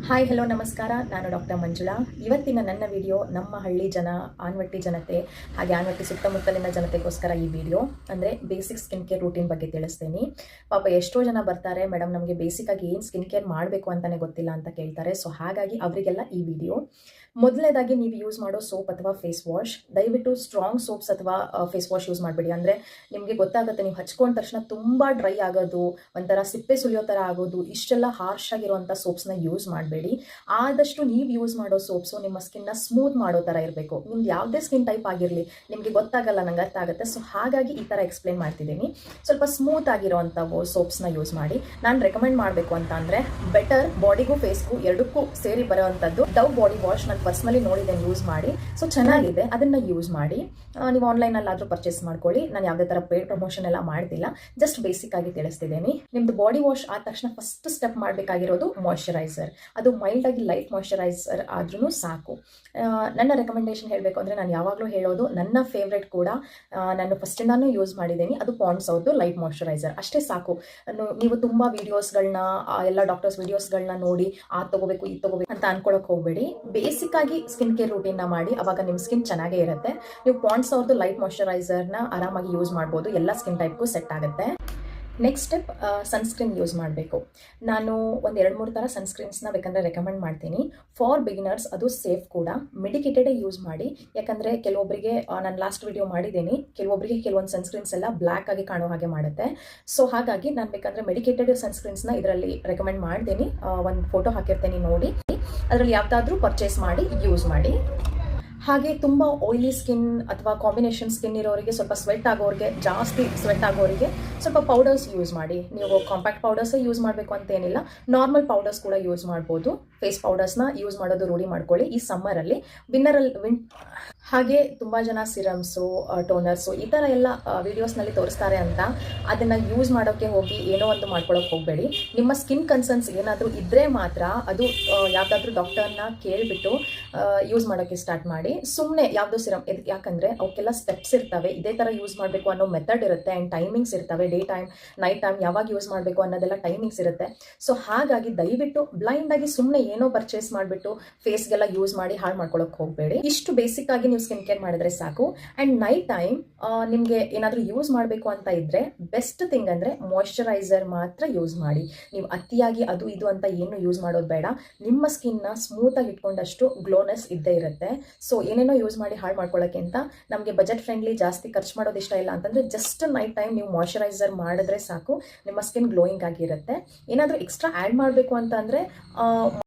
Hi hello ನಮಸ್ಕಾರ. ನಾನು doctor Manjula. ಇವತ್ತಿನ ನನ್ನ ವಿಡಿಯೋ ನಮ್ಮ ಹಳ್ಳಿ ಜನ, ಆನ್ವಟ್ಟಿ ಜನತೆ ಹಾಗೆ ಆನ್ವಟ್ಟಿ ಸುತ್ತಮುತ್ತಲಿನ ಜನತೆಗೋಸ್ಕರ ಈ ವಿಡಿಯೋ. ಅಂದರೆ ಬೇಸಿಕ್ ಸ್ಕಿನ್ ಕೇರ್ ರೂಟೀನ್ ಬಗ್ಗೆ ತಿಳಿಸ್ತೀನಿ. ಪಾಪ ಎಷ್ಟೋ ಜನ ಬರ್ತಾರೆ, ಮೇಡಮ್ ನಮಗೆ ಬೇಸಿಕ್ಕಾಗಿ ಏನು ಸ್ಕಿನ್ ಕೇರ್ ಮಾಡಬೇಕು ಅಂತಲೇ ಗೊತ್ತಿಲ್ಲ ಅಂತ ಕೇಳ್ತಾರೆ. ಸೊ ಹಾಗಾಗಿ ಅವರಿಗೆಲ್ಲ ಈ ವಿಡಿಯೋ. ಮೊದಲನೇದಾಗಿ ನೀವು ಯೂಸ್ ಮಾಡೋ ಸೋಪ್ ಅಥವಾ ಫೇಸ್ ವಾಶ್, ದಯವಿಟ್ಟು ಸ್ಟ್ರಾಂಗ್ ಸೋಪ್ಸ್ ಅಥವಾ ಫೇಸ್ ವಾಶ್ ಯೂಸ್ ಮಾಡಬೇಡಿ. ಅಂದರೆ ನಿಮಗೆ ಗೊತ್ತಾಗುತ್ತೆ, ನೀವು ಹಚ್ಕೊಂಡ ತಕ್ಷಣ ತುಂಬ ಡ್ರೈ ಆಗೋದು, ಒಂಥರ ಸಿಪ್ಪೆ ಸುಲಿಯೋ ಥರ ಆಗೋದು, ಇಷ್ಟೆಲ್ಲ ಹಾರ್ಶ್ ಆಗಿರುವಂಥ ಸೋಪ್ಸ್ನ ಯೂಸ್ ಮಾಡಬೇಡಿ. ಆದಷ್ಟು ನೀವು ಯೂಸ್ ಮಾಡೋ ಸೋಪ್ಸು ನಿಮ್ಮ ಸ್ಕಿನ್ನ ಸ್ಮೂತ್ ಮಾಡೋ ಥರ ಇರಬೇಕು. ನಿಮ್ದು ಯಾವುದೇ ಸ್ಕಿನ್ ಟೈಪ್ ಆಗಿರಲಿ, ನಿಮಗೆ ಗೊತ್ತಾಗಲ್ಲ, ನಂಗೆ ಅರ್ಥ ಆಗುತ್ತೆ. ಸೊ ಹಾಗಾಗಿ ಈ ಥರ ಎಕ್ಸ್ಪ್ಲೇನ್ ಮಾಡ್ತಿದ್ದೀನಿ. ಸ್ವಲ್ಪ ಸ್ಮೂತ್ ಆಗಿರೋವಂಥವು ಸೋಪ್ಸ್ನ ಯೂಸ್ ಮಾಡಿ. ನಾನು ರೆಕಮೆಂಡ್ ಮಾಡಬೇಕು ಅಂತ ಅಂದರೆ ಬೆಟರ್, ಬಾಡಿಗೂ ಫೇಸ್ಗೂ ಎರಡಕ್ಕೂ ಸೇರಿ ಬರೋವಂಥದ್ದು ಡವ್ ಬಾಡಿ ವಾಶ್. ನಾನು ಪರ್ಸ್ನಲಿ ನೋಡಿದ್ದೇನೆ, ಯೂಸ್ ಮಾಡಿ. ಸೊ ಚೆನ್ನಾಗಿದೆ, ಅದನ್ನು ಯೂಸ್ ಮಾಡಿ. ನೀವು ಆನ್ಲೈನಲ್ಲಾದರೂ ಪರ್ಚೇಸ್ ಮಾಡ್ಕೊಳ್ಳಿ. ನಾನು ಯಾವುದೇ ಥರ ಪೇಡ್ ಪ್ರಮೋಷನ್ ಎಲ್ಲ ಮಾಡ್ತಿಲ್ಲ, ಜಸ್ಟ್ ಬೇಸಿಕ್ ಆಗಿ ತಿಳಿಸ್ತಿದ್ದೀನಿ. ನಿಮ್ದು ಬಾಡಿ ವಾಶ್ ಆದ ತಕ್ಷಣ ಫಸ್ಟ್ ಸ್ಟೆಪ್ ಮಾಡಬೇಕಾಗಿರೋದು ಮಾಯ್ಶ್ಚರೈಸರ್. ಅದು ಮೈಲ್ಡ್ ಆಗಿ ಲೈಟ್ ಮಾಯ್ಶ್ಚರೈಸರ್ ಆದ್ರೂ ಸಾಕು. ನನ್ನ ರೆಕಮೆಂಡೇಶನ್ ಹೇಳಬೇಕು ಅಂದರೆ, ನಾನು ಯಾವಾಗಲೂ ಹೇಳೋದು, ನನ್ನ ಫೇವ್ರೆಟ್ ಕೂಡ ನಾನು ಫಸ್ಟಿಂದಾನು ಯೂಸ್ ಮಾಡಿದ್ದೀನಿ, ಅದು ಪಾಂಡ್ಸ್ ಅವ್ರದ್ದು ಲೈಟ್ ಮಾಯ್ಶ್ಚರೈಸರ್. ಅಷ್ಟೇ ಸಾಕು. ನೀವು ತುಂಬ ವೀಡಿಯೋಸ್ಗಳನ್ನ, ಎಲ್ಲ ಡಾಕ್ಟರ್ಸ್ ವೀಡಿಯೋಸ್ಗಳನ್ನ ನೋಡಿ ತಗೋಬೇಕು ಇದು ತಗೋಬೇಕು ಅಂತ ಅನ್ಕೊಳಕ್ಕೆ ಹೋಗಬೇಡಿ. ಬೇಸಿಕ್ ಆಗಿ ಸ್ಕಿನ್ ಕೇರ್ ರೂಟೀನ್ನ ಮಾಡಿ, ಅವಾಗ ನಿಮ್ಮ ಸ್ಕಿನ್ ಚೆನ್ನಾಗೇ ಇರುತ್ತೆ. ನೀವು ಪಾಂಡ್ಸ್ ಅವ್ರದ್ದು ಲೈಟ್ ಮಾಯ್ಶ್ಚರೈಸರ್ನ ಆರಾಮಾಗಿ ಯೂಸ್ ಮಾಡ್ಬೋದು, ಎಲ್ಲ ಸ್ಕಿನ್ ಟೈಪ್ಗೂ ಸೆಟ್ ಆಗುತ್ತೆ. ನೆಕ್ಸ್ಟ್ ಸ್ಟೆಪ್, ಸನ್ಸ್ಕ್ರೀನ್ ಯೂಸ್ ಮಾಡಬೇಕು. ನಾನು ಒಂದು 2-3 ಥರ ಸನ್ಸ್ಕ್ರೀನ್ಸ್ನ ಬೇಕಂದರೆ ರೆಕಮೆಂಡ್ ಮಾಡ್ತೀನಿ. ಫಾರ್ ಬಿಗಿನರ್ಸ್ ಅದು ಸೇಫ್ ಕೂಡ. ಮೆಡಿಕೇಟೆಡೇ ಯೂಸ್ ಮಾಡಿ. ಯಾಕಂದರೆ ಕೆಲವೊಬ್ಬರಿಗೆ, ನಾನು ಲಾಸ್ಟ್ ವಿಡಿಯೋ ಮಾಡಿದ್ದೀನಿ, ಕೆಲವೊಬ್ಬರಿಗೆ ಕೆಲವೊಂದು ಸನ್ಸ್ಕ್ರೀನ್ಸ್ ಎಲ್ಲ ಬ್ಲ್ಯಾಕ್ ಆಗಿ ಕಾಣೋ ಹಾಗೆ ಮಾಡುತ್ತೆ. ಸೊ ಹಾಗಾಗಿ ನಾನು ಬೇಕಂದರೆ ಮೆಡಿಕೇಟೆಡ್ ಸನ್ಸ್ಕ್ರೀನ್ಸ್ನ ಇದರಲ್ಲಿ ರೆಕಮೆಂಡ್ ಮಾಡ್ತೀನಿ. ಒಂದು ಫೋಟೋ ಹಾಕಿರ್ತೀನಿ, ನೋಡಿ. ಅದರಲ್ಲಿ ಯಾವುದಾದ್ರೂ ಪರ್ಚೇಸ್ ಮಾಡಿ ಯೂಸ್ ಮಾಡಿ. ಹಾಗೆ ತುಂಬ ಆಯಿಲಿ ಸ್ಕಿನ್ ಅಥವಾ ಕಾಂಬಿನೇಷನ್ ಸ್ಕಿನ್ ಇರೋರಿಗೆ, ಸ್ವಲ್ಪ ಸ್ವೆಟ್ ಆಗೋರಿಗೆ, ಜಾಸ್ತಿ ಸ್ವೆಟ್ ಆಗೋರಿಗೆ ಸ್ವಲ್ಪ ಪೌಡರ್ಸ್ ಯೂಸ್ ಮಾಡಿ. ನೀವು ಕಾಂಪ್ಯಾಕ್ಟ್ ಪೌಡರ್ಸೇ ಯೂಸ್ ಮಾಡಬೇಕು ಅಂತ ಏನಿಲ್ಲ, ನಾರ್ಮಲ್ ಪೌಡರ್ಸ್ ಕೂಡ ಯೂಸ್ ಮಾಡ್ಬೋದು. ಫೇಸ್ ಪೌಡರ್ಸ್ನ ಯೂಸ್ ಮಾಡೋದು ರೂಢಿ ಮಾಡ್ಕೊಳ್ಳಿ ಈ ಸಮ್ಮರಲ್ಲಿ. ಹಾಗೆ ತುಂಬ ಜನ ಸಿರಮ್ಸು, ಟೋನರ್ಸು ಈ ಥರ ಎಲ್ಲ ವೀಡಿಯೋಸ್ನಲ್ಲಿ ತೋರಿಸ್ತಾರೆ ಅಂತ ಅದನ್ನು ಯೂಸ್ ಮಾಡೋಕ್ಕೆ ಹೋಗಿ ಏನೋ ಒಂದು ಮಾಡ್ಕೊಳ್ಳೋಕೆ ಹೋಗಬೇಡಿ. ನಿಮ್ಮ ಸ್ಕಿನ್ ಕನ್ಸರ್ನ್ಸ್ ಏನಾದರೂ ಇದ್ದರೆ ಮಾತ್ರ ಅದು ಯಾವುದಾದ್ರೂ ಡಾಕ್ಟರ್ನ ಕೇಳಿಬಿಟ್ಟು ಯೂಸ್ ಮಾಡೋಕ್ಕೆ ಸ್ಟಾರ್ಟ್ ಮಾಡಿ. ಸುಮ್ಮನೆ ಯಾವುದೋ ಸಿರಮ್, ಯಾಕಂದರೆ ಅವಕ್ಕೆಲ್ಲ ಸ್ಟೆಪ್ಸ್ ಇರ್ತವೆ, ಇದೇ ಥರ ಯೂಸ್ ಮಾಡಬೇಕು ಅನ್ನೋ ಮೆಥಡ್ ಇರುತ್ತೆ, ಆ್ಯಂಡ್ ಟೈಮಿಂಗ್ಸ್ ಇರ್ತವೆ. ಡೇ ಟೈಮ್, ನೈಟ್ ಟೈಮ್ ಯಾವಾಗ ಯೂಸ್ ಮಾಡಬೇಕು ಅನ್ನೋದೆಲ್ಲ ಟೈಮಿಂಗ್ಸ್ ಇರುತ್ತೆ. ಸೊ ಹಾಗಾಗಿ ದಯವಿಟ್ಟು ಬ್ಲೈಂಡಾಗಿ ಸುಮ್ಮನೆ ಏನೋ ಪರ್ಚೇಸ್ ಮಾಡಿಬಿಟ್ಟು ಫೇಸ್ಗೆಲ್ಲ ಯೂಸ್ ಮಾಡಿ ಹಾಳು ಮಾಡ್ಕೊಳ್ಳೋಕೆ ಹೋಗಬೇಡಿ. ಇಷ್ಟು ಬೇಸಿಕ್ ಆಗಿ ನೀವು ಸ್ಕಿನ್ ಕೇರ್ ಮಾಡಿದ್ರೆ ಸಾಕು. ಆ್ಯಂಡ್ ನೈಟ್ ಟೈಮ್ ನಿಮಗೆ ಏನಾದರೂ ಯೂಸ್ ಮಾಡಬೇಕು ಅಂತ ಇದ್ದರೆ ಬೆಸ್ಟ್ ಥಿಂಗ್ ಅಂದರೆ ಮಾಯ್ಶ್ಚರೈಸರ್ ಮಾತ್ರ ಯೂಸ್ ಮಾಡಿ. ನೀವು ಅತಿಯಾಗಿ ಅದು ಇದು ಅಂತ ಏನು ಯೂಸ್ ಮಾಡೋದು ಬೇಡ. ನಿಮ್ಮ ಸ್ಕಿನ್ನ ಸ್ಮೂತಾಗಿ ಇಟ್ಕೊಂಡಷ್ಟು ಗ್ಲೋನೆಸ್ ಇದ್ದೇ ಇರುತ್ತೆ. ಸೊ ಏನೇನೋ ಯೂಸ್ ಮಾಡಿ ಹಾಳು ಮಾಡ್ಕೊಳ್ಳೋಕ್ಕಿಂತ ನಮಗೆ ಬಜೆಟ್ ಫ್ರೆಂಡ್ಲಿ, ಜಾಸ್ತಿ ಖರ್ಚು ಮಾಡೋದು ಇಷ್ಟ ಇಲ್ಲ ಅಂತಂದರೆ ಜಸ್ಟ್ ನೈಟ್ ಟೈಮ್ ನೀವು ಮಾಯ್ಶ್ಚರೈಸರ್ ಮಾಡಿದ್ರೆ ಸಾಕು, ನಿಮ್ಮ ಸ್ಕಿನ್ ಗ್ಲೋಯಿಂಗ್ ಆಗಿರುತ್ತೆ. ಏನಾದರೂ ಎಕ್ಸ್ಟ್ರಾ ಆ್ಯಡ್ ಮಾಡಬೇಕು ಅಂತ ಅಂದರೆ